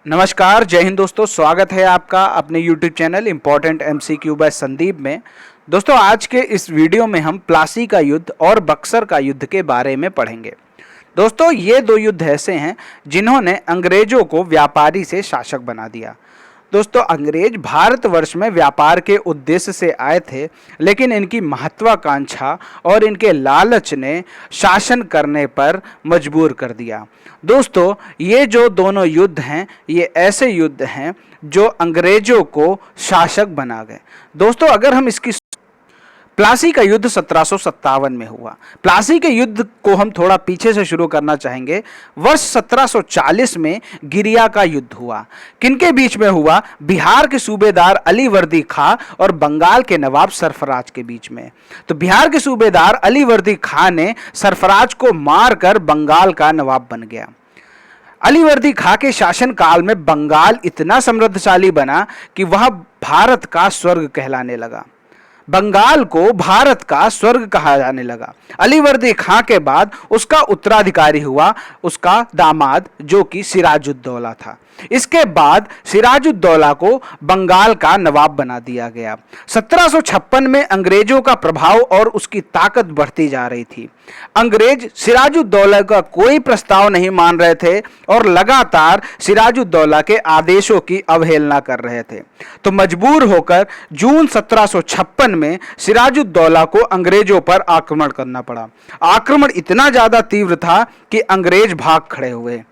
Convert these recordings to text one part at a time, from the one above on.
नमस्कार, जय हिंद दोस्तों। स्वागत है आपका अपने YouTube channel important MCQ by Sandeep में। दोस्तों, आज के इस वीडियो में हम प्लासी का युद्ध और बक्सर का युद्ध के बारे में पढ़ेंगे। दोस्तों, ये दो युद्ध ऐसे हैं जिन्होंने अंग्रेजों को व्यापारी से शासक बना दिया। दोस्तों, अंग्रेज भारतवर्ष में व्यापार के उद्देश्य से आए थे, लेकिन इनकी महत्वाकांक्षा और इनके लालच ने शासन करने पर मजबूर कर दिया। दोस्तों, ये जो दोनों युद्ध हैं, ये ऐसे युद्ध हैं जो अंग्रेजों को शासक बना गए। दोस्तों, अगर हम इसकी प्लासी का युद्ध 1757 में हुआ। प्लासी के युद्ध को हम थोड़ा पीछे से शुरू करना चाहेंगे। वर्ष 1740 में गिरिया का युद्ध हुआ। किनके बीच में हुआ? बिहार के सूबेदार अलीवर्दी खां और बंगाल के नवाब सरफराज के बीच में। तो बिहार के सूबेदार अलीवर्दी खां ने सरफराज को मारकर बंगाल का नवाब बन गया। अलीवर्दी खां के शासनकाल में बंगाल इतना समृद्धशाली बना कि वह भारत का स्वर्ग कहलाने लगा। बंगाल को भारत का स्वर्ग कहा जाने लगा। अलीवर्दी खां के बाद उसका उत्तराधिकारी हुआ उसका दामाद, जो कि सिराजुद्दौला था। इसके बाद सिराजुद्दौला को बंगाल का नवाब बना दिया गया। 1756 में अंग्रेजों का प्रभाव और उसकी ताकत बढ़ती जा रही थी। अंग्रेज सिराजुद्दौला का कोई प्रस्ताव नहीं मान रहे थे और लगातार सिराजुद्दौला के आदेशों की अवहेलना कर रहे थे। तो मजबूर होकर जून 1756 में सिराजुद्दौला को अंग्रेजों पर आक्रमण करना पड़ा। आक्रमण इतना ज्यादा तीव्र था कि अंग्रेज भाग खड़े हुए।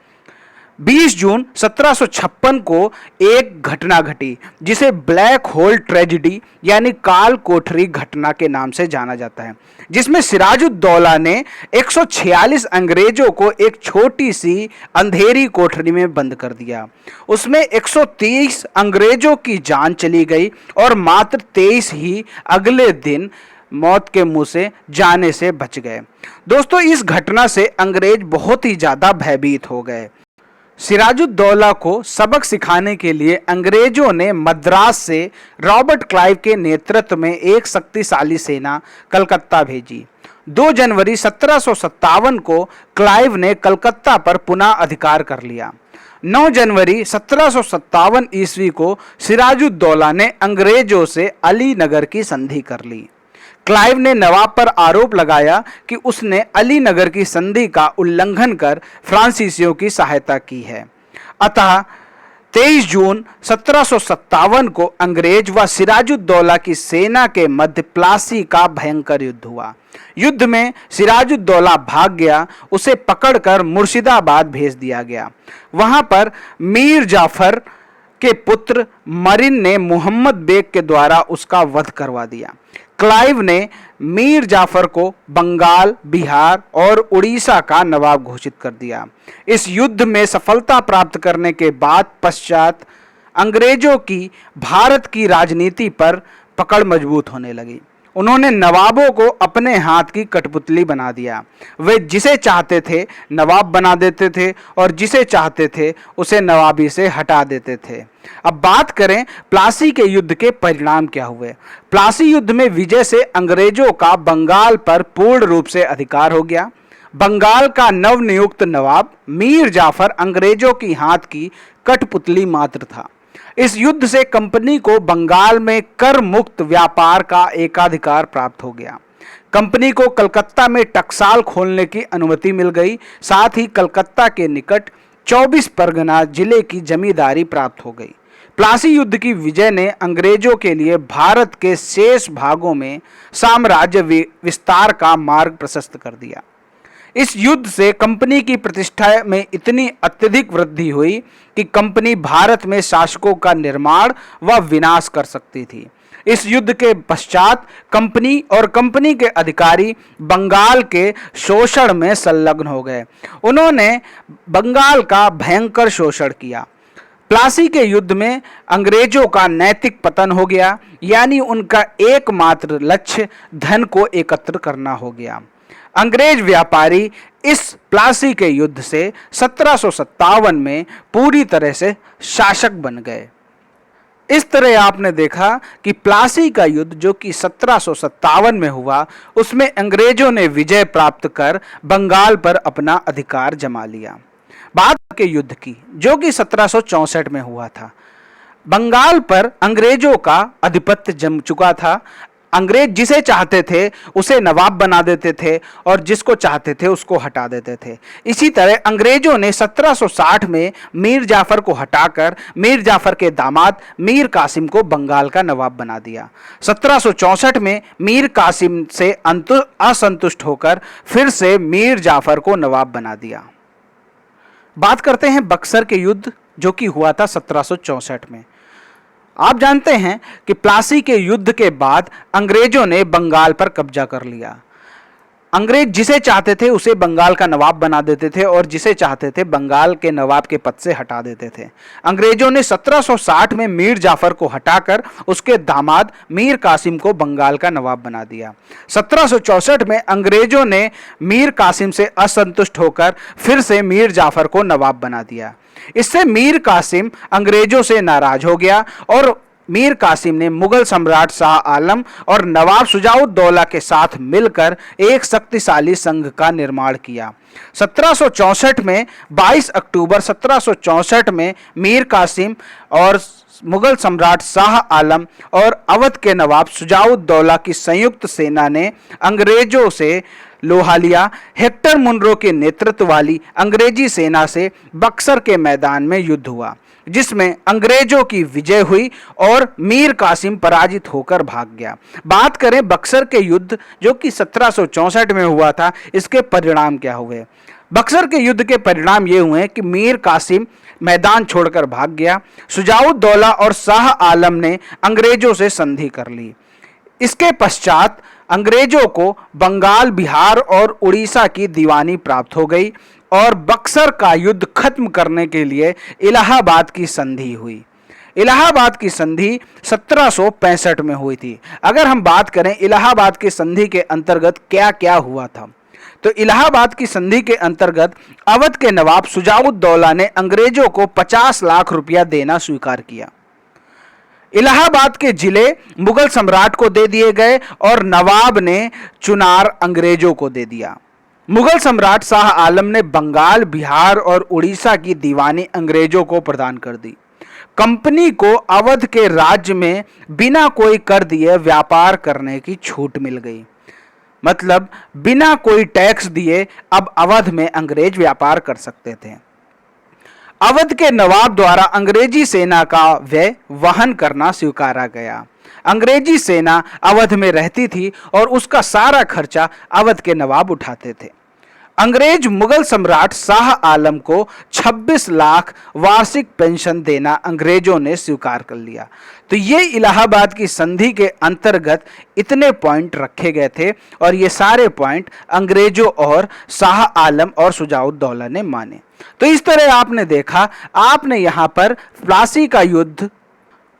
20 जून 1756 को एक घटना घटी जिसे ब्लैक होल ट्रेजेडी यानी काल कोठरी घटना के नाम से जाना जाता है, जिसमें सिराजुद्दौला ने 146 अंग्रेजों को एक छोटी सी अंधेरी कोठरी में बंद कर दिया। उसमें 130 अंग्रेजों की जान चली गई और मात्र 23 ही अगले दिन मौत के मुंह से जाने से बच गए। दोस्तों, इस घटना से अंग्रेज बहुत ही ज्यादा भयभीत हो गए। सिराजुद्दौला को सबक सिखाने के लिए अंग्रेजों ने मद्रास से रॉबर्ट क्लाइव के नेतृत्व में एक शक्तिशाली सेना कलकत्ता भेजी। 2 जनवरी 1757 को क्लाइव ने कलकत्ता पर पुनः अधिकार कर लिया। 9 जनवरी 1757 ईस्वी को सिराजुद्दौला ने अंग्रेजों से अलीनगर की संधि कर ली। क्लाइव ने नवाब पर आरोप लगाया कि उसने अलीनगर की संधि का उल्लंघन कर फ्रांसीसियों की सहायता की है। अतः 23 जून 1757 को अंग्रेज व सिराजुद्दौला की सेना के मध्य प्लासी का भयंकर युद्ध हुआ। युद्ध में सिराजुद्दौला भाग गया। उसे पकड़कर मुर्शिदाबाद भेज दिया गया। वहां पर मीर जाफर के पुत्र मरिन ने मोहम्मद बेग के द्वारा उसका वध करवा दिया। क्लाइव ने मीर जाफर को बंगाल, बिहार और उड़ीसा का नवाब घोषित कर दिया। इस युद्ध में सफलता प्राप्त करने के बाद पश्चात अंग्रेजों की भारत की राजनीति पर पकड़ मजबूत होने लगी। उन्होंने नवाबों को अपने हाथ की कठपुतली बना दिया। वे जिसे चाहते थे नवाब बना देते थे और जिसे चाहते थे उसे नवाबी से हटा देते थे। अब बात करें प्लासी के युद्ध के परिणाम क्या हुए। प्लासी युद्ध में विजय से अंग्रेजों का बंगाल पर पूर्ण रूप से अधिकार हो गया। बंगाल का नवनियुक्त नवाब मीर जाफर अंग्रेजों की हाथ की कठपुतली मात्र था। इस युद्ध से कंपनी को बंगाल में कर मुक्त व्यापार का एकाधिकार प्राप्त हो गया। कंपनी को कलकत्ता में टकसाल खोलने की अनुमति मिल गई। साथ ही कलकत्ता के निकट 24 परगना जिले की जमींदारी प्राप्त हो गई। प्लासी युद्ध की विजय ने अंग्रेजों के लिए भारत के शेष भागों में साम्राज्य विस्तार का मार्ग प्रशस्त कर दिया। इस युद्ध से कंपनी की प्रतिष्ठा में इतनी अत्यधिक वृद्धि हुई कि कंपनी भारत में शासकों का निर्माण व विनाश कर सकती थी। इस युद्ध के पश्चात कंपनी और कंपनी के अधिकारी बंगाल के शोषण में संलग्न हो गए। उन्होंने बंगाल का भयंकर शोषण किया। प्लासी के युद्ध में अंग्रेजों का नैतिक पतन हो गया, यानी उनका एकमात्र लक्ष्य धन को एकत्र करना हो गया। अंग्रेज व्यापारी इस प्लासी के युद्ध से 1757 में पूरी तरह से शासक बन गए। इस तरह आपने देखा कि प्लासी का युद्ध जो कि 1757 में हुआ, उसमें अंग्रेजों ने विजय प्राप्त कर बंगाल पर अपना अधिकार जमा लिया। बात के युद्ध की, जो कि 1764 में हुआ था। बंगाल पर अंग्रेजों का आधिपत्य जम चुका था। अंग्रेज जिसे चाहते थे उसे नवाब बना देते थे और जिसको चाहते थे उसको हटा देते थे। इसी तरह अंग्रेजों ने 1760 में मीर जाफर को हटाकर मीर जाफर के दामाद मीर कासिम को बंगाल का नवाब बना दिया। 1764 में मीर कासिम से असंतुष्ट होकर फिर से मीर जाफर को नवाब बना दिया। बात करते हैं बक्सर के युद्ध, जो कि हुआ था 1764 में। आप जानते हैं कि प्लासी के युद्ध के बाद अंग्रेजों ने बंगाल पर कब्जा कर लिया। अंग्रेज जिसे चाहते थे उसे बंगाल का नवाब बना देते थे और जिसे चाहते थे बंगाल के नवाब के पद से हटा देते थे। अंग्रेजों ने 1760 में मीर जाफर को हटाकर उसके दामाद मीर कासिम को बंगाल का नवाब बना दिया। 1764 में अंग्रेजों ने मीर कासिम से असंतुष्ट होकर फिर से मीर जाफर को नवाब बना दिया। इससे मीर कासिम अंग्रेजों से नाराज हो गया और मीर कासिम ने मुगल सम्राट शाह आलम और नवाब शुजाउद्दौला के साथ मिलकर एक शक्तिशाली संघ का निर्माण किया। 1764 में 22 अक्टूबर 1764 में मीर कासिम और मुगल सम्राट शाह आलम और अवध के नवाब शुजाउद्दौला की संयुक्त सेना ने अंग्रेजों से लोहा लिया। हेक्टर मुनरो के नेतृत्व वाली अंग्रेजी सेना से बक्सर के मैदान में युद्ध हुआ, जिसमें अंग्रेजों की विजय हुई और मीर कासिम पराजित होकर भाग गया। बात करें बक्सर के युद्ध, जो कि 1764 में हुआ था, इसके परिणाम क्या हुए। बक्सर के युद्ध के परिणाम ये हुए कि मीर कासिम मैदान छोड़कर भाग गया। शुजाउद्दौला और शाह आलम ने अंग्रेजों से संधि कर ली। इसके पश्चात अंग्रेजों को बंगाल, बिहार और उड़ीसा की दीवानी प्राप्त हो गई और बक्सर का युद्ध खत्म करने के लिए इलाहाबाद की संधि हुई। इलाहाबाद की संधि 1765 में हुई थी। अगर हम बात करें इलाहाबाद की संधि के अंतर्गत क्या क्या हुआ था, तो इलाहाबाद की संधि के अंतर्गत अवध के नवाब शुजाउद्दौला ने अंग्रेजों को 50 लाख रुपया देना स्वीकार किया। इलाहाबाद के जिले मुगल सम्राट को दे दिए गए और नवाब ने चुनार अंग्रेजों को दे दिया। मुगल सम्राट शाह आलम ने बंगाल, बिहार और उड़ीसा की दीवानी अंग्रेजों को प्रदान कर दी। कंपनी को अवध के राज्य में बिना कोई कर दिए व्यापार करने की छूट मिल गई। मतलब बिना कोई टैक्स दिए अब अवध में अंग्रेज व्यापार कर सकते थे। अवध के नवाब द्वारा अंग्रेजी सेना का व्यय वहन करना स्वीकारा गया। अंग्रेजी सेना अवध में रहती थी और उसका सारा खर्चा अवध के नवाब उठाते थे। अंग्रेज मुगल सम्राट शाह आलम को 26 लाख वार्षिक पेंशन देना अंग्रेजों ने स्वीकार कर लिया। तो ये इलाहाबाद की संधि के अंतर्गत इतने पॉइंट रखे गए थे और ये सारे पॉइंट अंग्रेजों और शाह आलम और शुजाउद्दौला ने माने। तो इस तरह आपने देखा, आपने यहाँ पर प्लासी का युद्ध,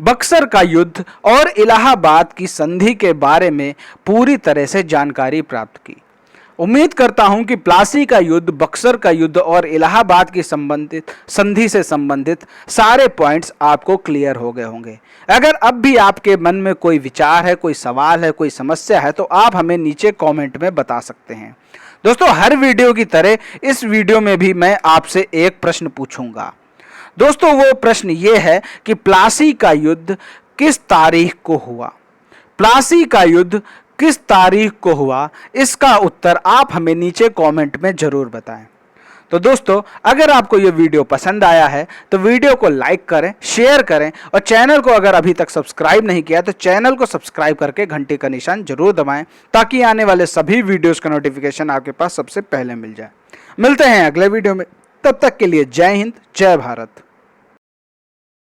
बक्सर का युद्ध और इलाहाबाद की संधि के बारे में पूरी तरह से जानकारी प्राप्त की। उम्मीद करता हूं कि प्लासी का युद्ध, बक्सर का युद्ध और इलाहाबाद की संबंधित संधि से संबंधित सारे पॉइंट्स आपको क्लियर हो गए होंगे। अगर अब भी आपके मन में कोई विचार है, कोई सवाल है, कोई समस्या है, तो आप हमें नीचे कमेंट में बता सकते हैं। दोस्तों, हर वीडियो की तरह इस वीडियो में भी मैं आपसे एक प्रश्न पूछूंगा। दोस्तों, वो प्रश्न ये है कि प्लासी का युद्ध किस तारीख को हुआ? प्लासी का युद्ध किस तारीख को हुआ? इसका उत्तर आप हमें नीचे कमेंट में जरूर बताएं। तो दोस्तों, अगर आपको ये वीडियो पसंद आया है तो वीडियो को लाइक करें, शेयर करें और चैनल को अगर अभी तक सब्सक्राइब नहीं किया तो चैनल को सब्सक्राइब करके घंटी का निशान जरूर दबाएं, ताकि आने वाले सभी वीडियोस का नोटिफिकेशन आपके पास सबसे पहले मिल जाए। मिलते हैं अगले वीडियो में, तब तक के लिए जय हिंद, जय भारत।